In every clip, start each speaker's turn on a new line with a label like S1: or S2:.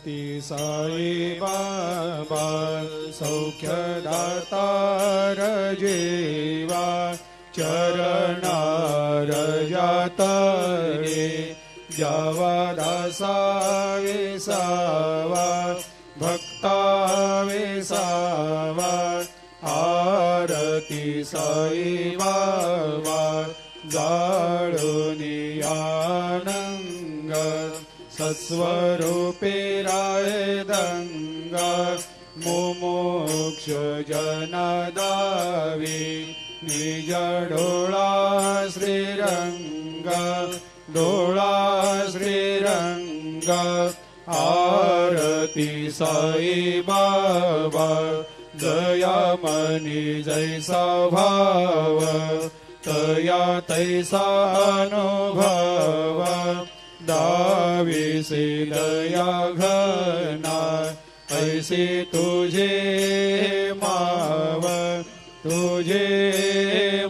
S1: ती साई बाबा सौख्यदातार जीवा चरणार जातरे जावा दासा विसावा भक्ता विसावा आरती साई बाबा जाळूनी आनंग सस्वरूपे राय दंग मुमुक्ष जनदावी निज डोळा श्रीरंग डोळा श्रीरंग आरती साई बाबा दयामनी जैसा भाव तया तैसा अनुभव दाविसे दया घना ऐसे तुझे माव तुझे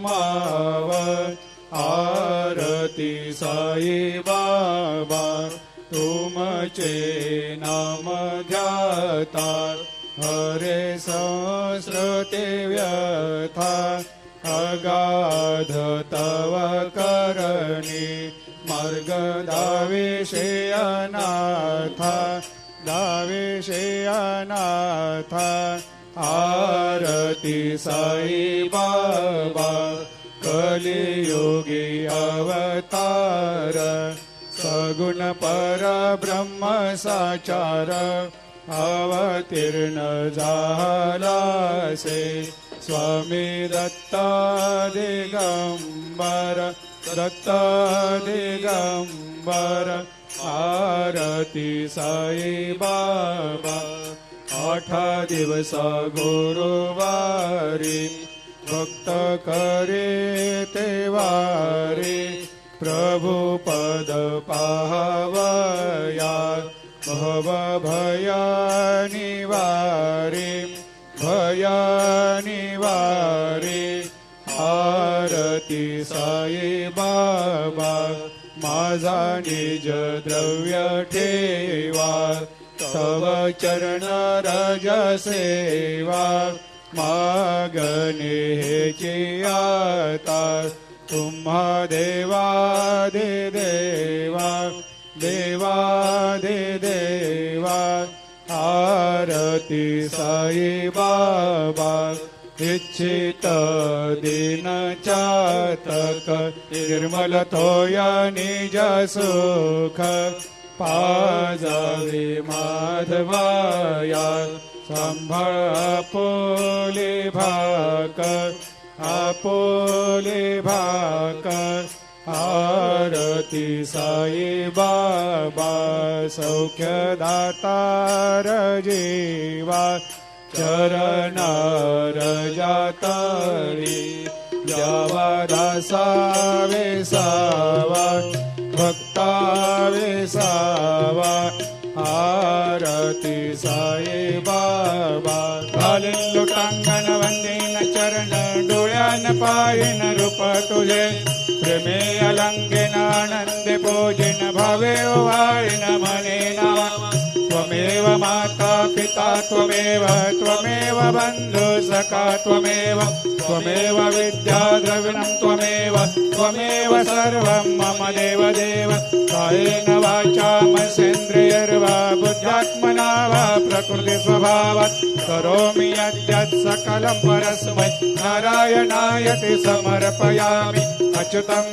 S1: माव आरती साई बाबा तुमचे नाम ध्याता हरे संस्कृते व्यथा अगाध तव करणी मार्ग दाविषे अनाथा दाविषे अनाथा आरती साई बाबा कलियुगी अवतार सगुण परब्रह्म साचार अवतीर्ण झालासे स्वामी दत्ता दिगंबर दत्ता दिगंबर आरती साई बाबा 8 दिवस गुरुवारी भक्त करे तेवारी प्रभु पद पाहवया भव भया निवारी भया निवारी आरती साई बाबा माझा निज द्रव्य ठेवा तव चरण रज सेवा मागणे हेची आता तुम्हा देवादि देवा देवादि देवा आरती साई बाबा इच्छित दिन चातक निर्मल तोया निज सुख पाजावे माधवाया सांभाळ आपोले भाकर आरती साई बाबा सौख्यदातार जीवा चरणार जातरी जावा दासा विसावा भक्ता विसावा आरती साई बाबा घालीन लोटांगण वंदीन चरण डोळ्यान पाहिन रूप तुझे प्रेमे अलंगेन आनंदे पूजिन भावे वाळीन मने नावा त्वमेव माता पिता त्वमेव त्वमेव बंधु सखा त्वमेव त्वमेव विद्या द्रविणं त्वमेव त्वमेव सर्वं मम देव देव कायेन वाचा मनसेन्द्रियर्वा बुद्ध्यात्मना वा प्रकृति स्वभावात् करोमि यद्यत् सकलं परस्मै नारायणायति समर्पयामि अच्युतं